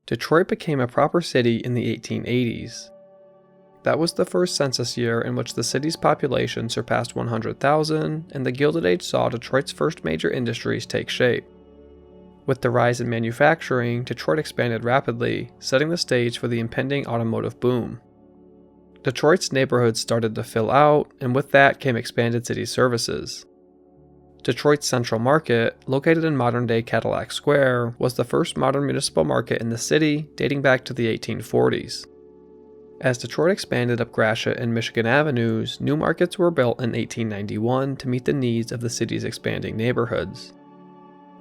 Detroit became a proper city in the 1880s. That was the first census year in which the city's population surpassed 100,000, and the Gilded Age saw Detroit's first major industries take shape. With the rise in manufacturing, Detroit expanded rapidly, setting the stage for the impending automotive boom. Detroit's neighborhoods started to fill out, and with that came expanded city services. Detroit's Central Market, located in modern-day Cadillac Square, was the first modern municipal market in the city, dating back to the 1840s. As Detroit expanded up Gratiot and Michigan Avenues, new markets were built in 1891 to meet the needs of the city's expanding neighborhoods.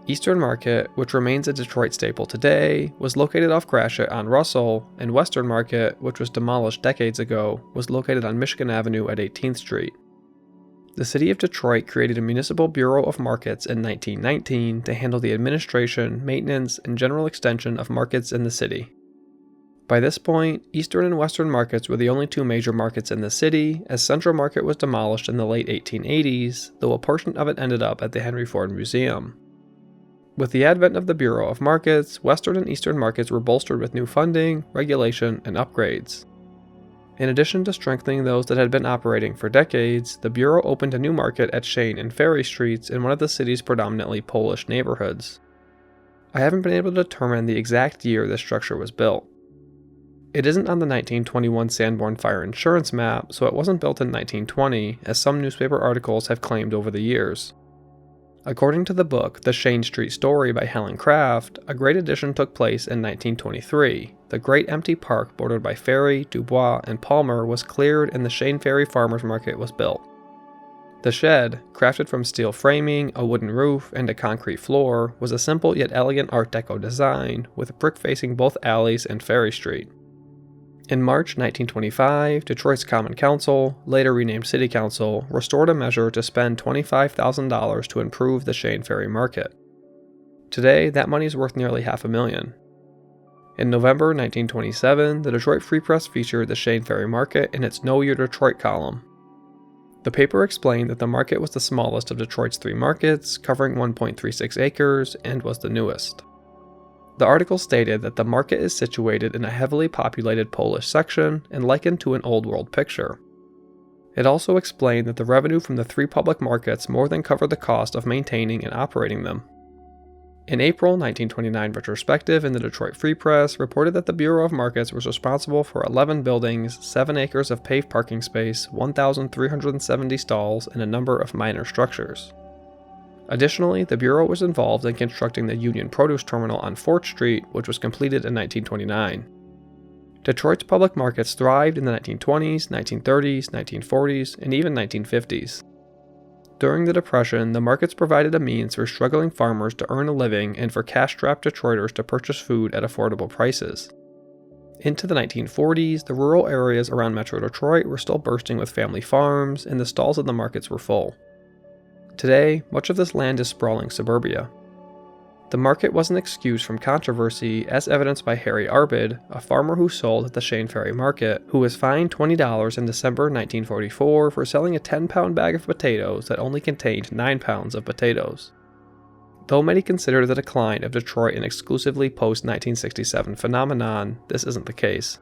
Eastern Market, which remains a Detroit staple today, was located off Gratiot on Russell, and Western Market, which was demolished decades ago, was located on Michigan Avenue at 18th Street. The city of Detroit created a Municipal Bureau of Markets in 1919 to handle the administration, maintenance, and general extension of markets in the city. By this point, Eastern and Western markets were the only two major markets in the city, as Central Market was demolished in the late 1880s, though a portion of it ended up at the Henry Ford Museum. With the advent of the Bureau of Markets, Western and Eastern markets were bolstered with new funding, regulation, and upgrades. In addition to strengthening those that had been operating for decades, the Bureau opened a new market at Chene and Ferry Streets in one of the city's predominantly Polish neighborhoods. I haven't been able to determine the exact year this structure was built. It isn't on the 1921 Sanborn Fire Insurance map, so it wasn't built in 1920, as some newspaper articles have claimed over the years. According to the book The Chene Street Story by Helen Craft, a great addition took place in 1923. The great empty park bordered by Ferry, Dubois, and Palmer was cleared and the Chene-Ferry Farmers Market was built. The shed, crafted from steel framing, a wooden roof, and a concrete floor, was a simple yet elegant Art Deco design, with a brick facing both alleys and Ferry Street. In March 1925, Detroit's Common Council, later renamed City Council, restored a measure to spend $25,000 to improve the Chene-Ferry Market. Today, that money is worth nearly $500,000. In November 1927, the Detroit Free Press featured the Chene-Ferry Market in its Know Your Detroit column. The paper explained that the market was the smallest of Detroit's three markets, covering 1.36 acres, and was the newest. The article stated that the market is situated in a heavily populated Polish section and likened to an old world picture. It also explained that the revenue from the three public markets more than covered the cost of maintaining and operating them. An April 1929 retrospective in the Detroit Free Press reported that the Bureau of Markets was responsible for 11 buildings, 7 acres of paved parking space, 1,370 stalls, and a number of minor structures. Additionally, the Bureau was involved in constructing the Union Produce Terminal on 4th Street, which was completed in 1929. Detroit's public markets thrived in the 1920s, 1930s, 1940s, and even 1950s. During the Depression, the markets provided a means for struggling farmers to earn a living and for cash-strapped Detroiters to purchase food at affordable prices. Into the 1940s, the rural areas around Metro Detroit were still bursting with family farms, and the stalls of the markets were full. Today, much of this land is sprawling suburbia. The market was an excuse from controversy, as evidenced by Harry Arbid, a farmer who sold at the Chene-Ferry Market, who was fined $20 in December 1944 for selling a 10-pound bag of potatoes that only contained 9 pounds of potatoes. Though many consider the decline of Detroit an exclusively post-1967 phenomenon, this isn't the case.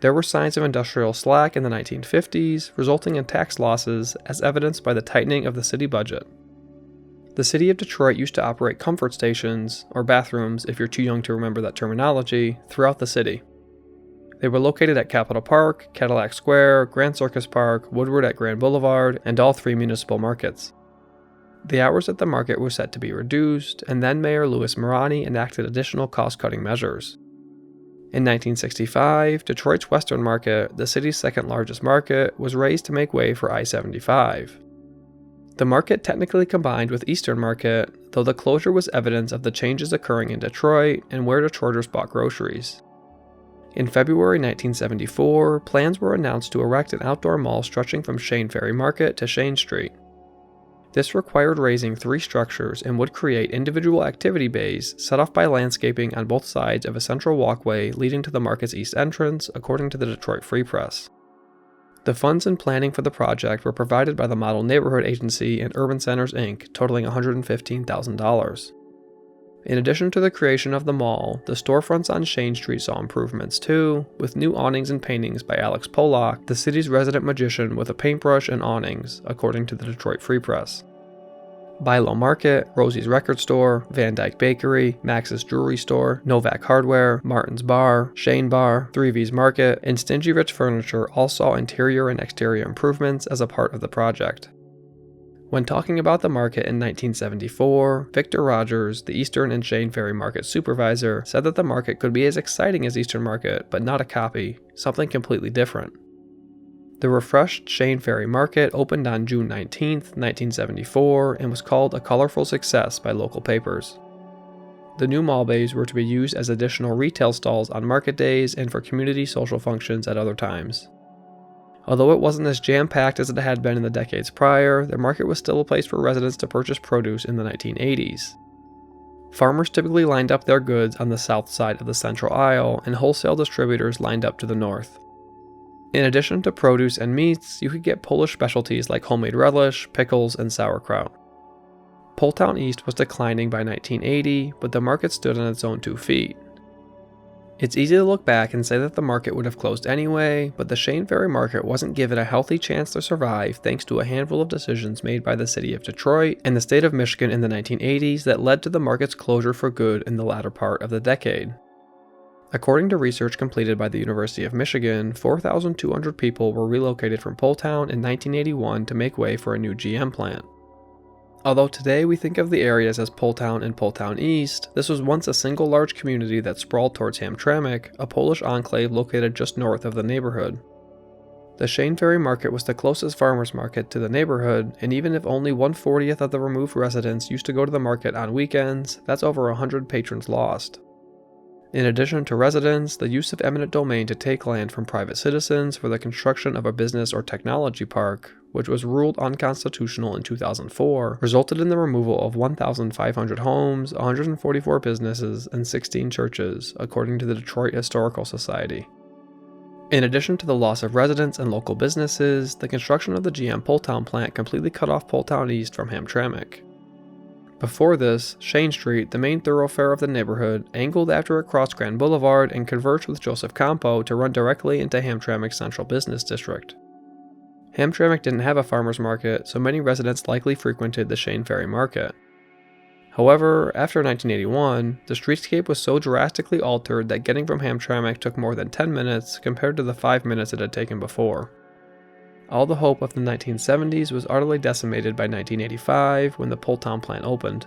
There were signs of industrial slack in the 1950s, resulting in tax losses, as evidenced by the tightening of the city budget. The city of Detroit used to operate comfort stations, or bathrooms if you're too young to remember that terminology, throughout the city. They were located at Capitol Park, Cadillac Square, Grand Circus Park, Woodward at Grand Boulevard, and all three municipal markets. The hours at the market were set to be reduced, and then Mayor Louis Marani enacted additional cost-cutting measures. In 1965, Detroit's Western Market, the city's second largest market, was raised to make way for I-75. The market technically combined with Eastern Market, though the closure was evidence of the changes occurring in Detroit and where Detroiters bought groceries. In February 1974, plans were announced to erect an outdoor mall stretching from Chene-Ferry Market to Chene Street. This required raising 3 structures and would create individual activity bays set off by landscaping on both sides of a central walkway leading to the market's east entrance, according to the Detroit Free Press. The funds and planning for the project were provided by the Model Neighborhood Agency and Urban Centers Inc., totaling $115,000. In addition to the creation of the mall, the storefronts on Chene Street saw improvements too, with new awnings and paintings by Alex Pollock, the city's resident magician with a paintbrush and awnings, according to the Detroit Free Press. Bilo Market, Rosie's Record Store, Van Dyke Bakery, Max's Jewelry Store, Novak Hardware, Martin's Bar, Shane Bar, 3V's Market, and Stingy Rich Furniture all saw interior and exterior improvements as a part of the project. When talking about the market in 1974, Victor Rogers, the Eastern and Chene-Ferry Market supervisor, said that the market could be as exciting as Eastern Market, but not a copy, something completely different. The refreshed Chene-Ferry Market opened on June 19, 1974, and was called a colorful success by local papers. The new mall bays were to be used as additional retail stalls on market days and for community social functions at other times. Although it wasn't as jam-packed as it had been in the decades prior, the market was still a place for residents to purchase produce in the 1980s. Farmers typically lined up their goods on the south side of the central aisle, and wholesale distributors lined up to the north. In addition to produce and meats, you could get Polish specialties like homemade relish, pickles, and sauerkraut. Poletown East was declining by 1980, but the market stood on its own 2 feet. It's easy to look back and say that the market would have closed anyway, but the Chene-Ferry Market wasn't given a healthy chance to survive thanks to a handful of decisions made by the city of Detroit and the state of Michigan in the 1980s that led to the market's closure for good in the latter part of the decade. According to research completed by the University of Michigan, 4,200 people were relocated from Poletown in 1981 to make way for a new GM plant. Although today we think of the areas as Poletown and Poletown East, this was once a single large community that sprawled towards Hamtramck, a Polish enclave located just north of the neighborhood. The Chene-Ferry Market was the closest farmers market to the neighborhood, and even if only 1/40th of the removed residents used to go to the market on weekends, that's over 100 patrons lost. In addition to residents, the use of eminent domain to take land from private citizens for the construction of a business or technology park, which was ruled unconstitutional in 2004, resulted in the removal of 1,500 homes, 144 businesses, and 16 churches, according to the Detroit Historical Society. In addition to the loss of residents and local businesses, the construction of the GM Poletown plant completely cut off Poletown East from Hamtramck. Before this, Chene Street, the main thoroughfare of the neighborhood, angled after it crossed Grand Boulevard and converged with Joseph Campo to run directly into Hamtramck's central business district. Hamtramck didn't have a farmer's market, so many residents likely frequented the Chene-Ferry Market. However, after 1981, the streetscape was so drastically altered that getting from Hamtramck took more than 10 minutes compared to the 5 minutes it had taken before. All the hope of the 1970s was utterly decimated by 1985 when the Poletown plant opened.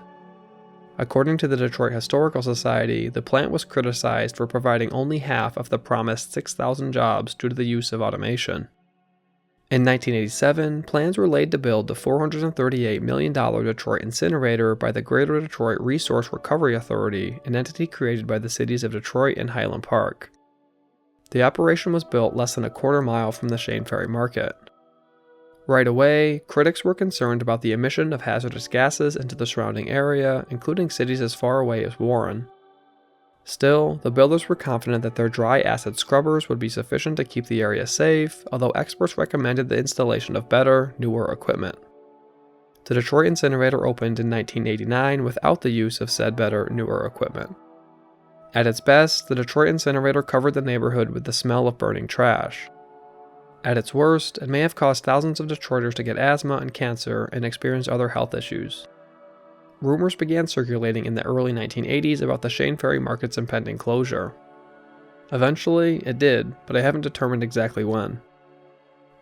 According to the Detroit Historical Society, the plant was criticized for providing only half of the promised 6,000 jobs due to the use of automation. In 1987, plans were laid to build the $438 million Detroit Incinerator by the Greater Detroit Resource Recovery Authority, an entity created by the cities of Detroit and Highland Park. The operation was built less than a quarter mile from the Chene-Ferry Market. Right away, critics were concerned about the emission of hazardous gases into the surrounding area, including cities as far away as Warren. Still, the builders were confident that their dry acid scrubbers would be sufficient to keep the area safe, although experts recommended the installation of better, newer equipment. The Detroit Incinerator opened in 1989 without the use of said better, newer equipment. At its best, the Detroit Incinerator covered the neighborhood with the smell of burning trash. At its worst, it may have caused thousands of Detroiters to get asthma and cancer and experience other health issues. Rumors began circulating in the early 1980s about the Chene-Ferry Market's impending closure. Eventually, it did, but I haven't determined exactly when.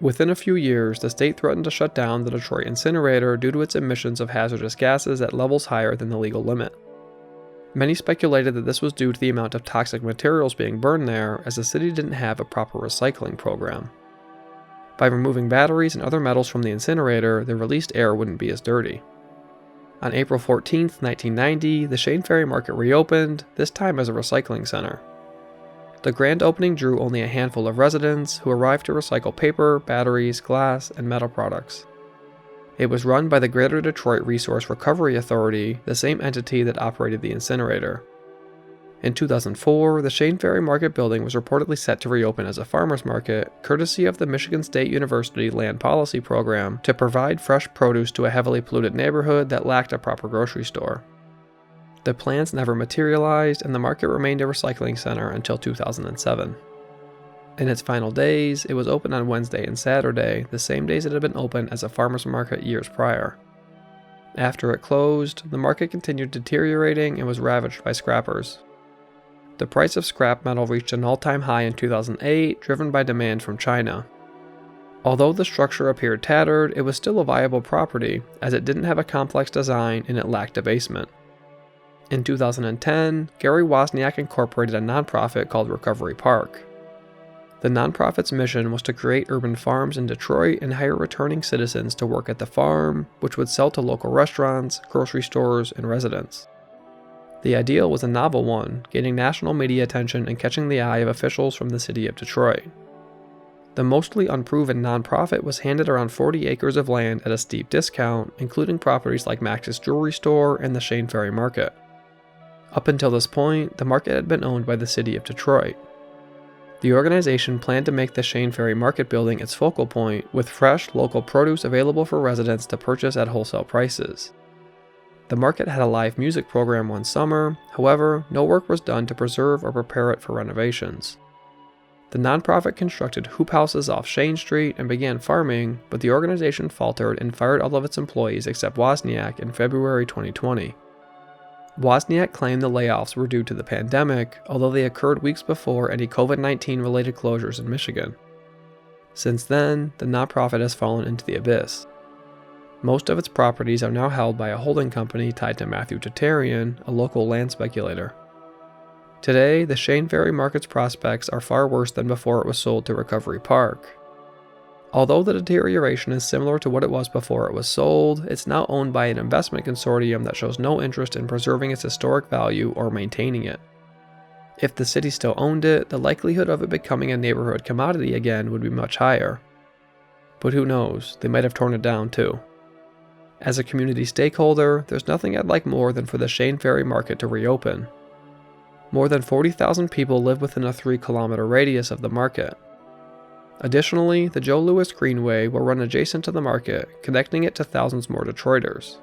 Within a few years, the state threatened to shut down the Detroit Incinerator due to its emissions of hazardous gases at levels higher than the legal limit. Many speculated that this was due to the amount of toxic materials being burned there, as the city didn't have a proper recycling program. By removing batteries and other metals from the incinerator, the released air wouldn't be as dirty. On April 14, 1990, the Chene-Ferry Market reopened, this time as a recycling center. The grand opening drew only a handful of residents who arrived to recycle paper, batteries, glass, and metal products. It was run by the Greater Detroit Resource Recovery Authority, the same entity that operated the incinerator. In 2004, the Chene-Ferry Market building was reportedly set to reopen as a farmer's market, courtesy of the Michigan State University Land Policy Program, to provide fresh produce to a heavily polluted neighborhood that lacked a proper grocery store. The plans never materialized, and the market remained a recycling center until 2007. In its final days, it was open on Wednesday and Saturday, the same days it had been open as a farmer's market years prior. After it closed, the market continued deteriorating and was ravaged by scrappers. The price of scrap metal reached an all-time high in 2008, driven by demand from China. Although the structure appeared tattered, it was still a viable property, as it didn't have a complex design and it lacked a basement. In 2010, Gary Wozniak incorporated a nonprofit called RecoveryPark. The nonprofit's mission was to create urban farms in Detroit and hire returning citizens to work at the farm, which would sell to local restaurants, grocery stores, and residents. The idea was a novel one, gaining national media attention and catching the eye of officials from the city of Detroit. The mostly unproven nonprofit was handed around 40 acres of land at a steep discount, including properties like Max's Jewelry Store and the Chene-Ferry Market. Up until this point, the market had been owned by the city of Detroit. The organization planned to make the Chene-Ferry Market building its focal point, with fresh, local produce available for residents to purchase at wholesale prices. The market had a live music program one summer, however, no work was done to preserve or prepare it for renovations. The nonprofit constructed hoop houses off Shane Street and began farming, but the organization faltered and fired all of its employees except Wozniak in February 2020. Wozniak claimed the layoffs were due to the pandemic, although they occurred weeks before any COVID-19 related closures in Michigan. Since then, the nonprofit has fallen into the abyss. Most of its properties are now held by a holding company tied to Matthew Tatarian, a local land speculator. Today, the Chene-Ferry Market's prospects are far worse than before it was sold to RecoveryPark. Although the deterioration is similar to what it was before it was sold, it's now owned by an investment consortium that shows no interest in preserving its historic value or maintaining it. If the city still owned it, the likelihood of it becoming a neighborhood commodity again would be much higher. But who knows, they might have torn it down too. As a community stakeholder, there's nothing I'd like more than for the Chene-Ferry Market to reopen. More than 40,000 people live within a 3-kilometer radius of the market. Additionally, the Joe Louis Greenway will run adjacent to the market, connecting it to thousands more Detroiters.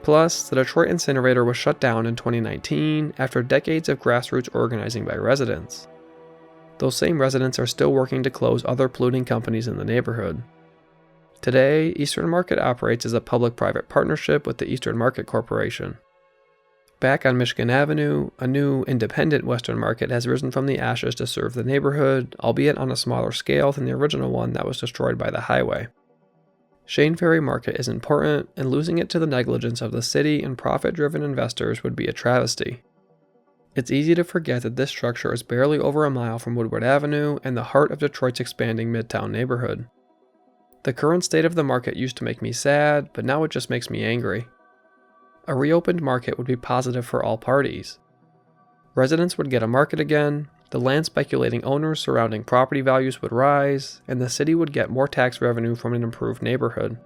Plus, the Detroit Incinerator was shut down in 2019 after decades of grassroots organizing by residents. Those same residents are still working to close other polluting companies in the neighborhood. Today, Eastern Market operates as a public-private partnership with the Eastern Market Corporation. Back on Michigan Avenue, a new, independent Western Market has risen from the ashes to serve the neighborhood, albeit on a smaller scale than the original one that was destroyed by the highway. Chene-Ferry Market is important, and losing it to the negligence of the city and profit-driven investors would be a travesty. It's easy to forget that this structure is barely over a mile from Woodward Avenue and the heart of Detroit's expanding Midtown neighborhood. The current state of the market used to make me sad, but now it just makes me angry. A reopened market would be positive for all parties. Residents would get a market again, the land speculating owners surrounding property values would rise, and the city would get more tax revenue from an improved neighborhood.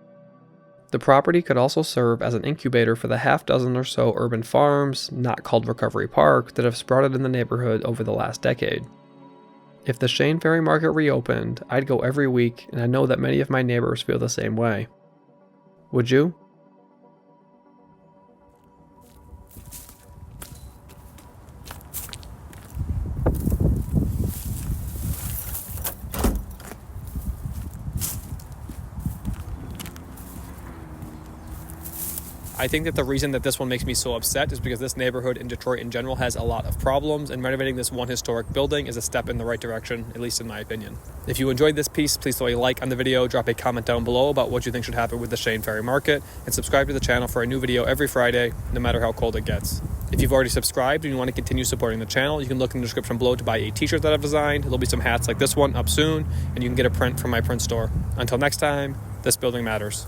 The property could also serve as an incubator for the half-dozen or so urban farms, not called RecoveryPark, that have sprouted in the neighborhood over the last decade. If the Chene-Ferry Market reopened, I'd go every week, and I know that many of my neighbors feel the same way. Would you? I think that the reason that this one makes me so upset is because this neighborhood in Detroit in general has a lot of problems, and renovating this one historic building is a step in the right direction, at least in my opinion. If you enjoyed this piece, please throw a like on the video, drop a comment down below about what you think should happen with the Chene-Ferry Market, and subscribe to the channel for a new video every Friday, no matter how cold it gets. If you've already subscribed and you want to continue supporting the channel, you can look in the description below to buy a t-shirt that I've designed. There'll be some hats like this one up soon, and you can get a print from my print store. Until next time, this building matters.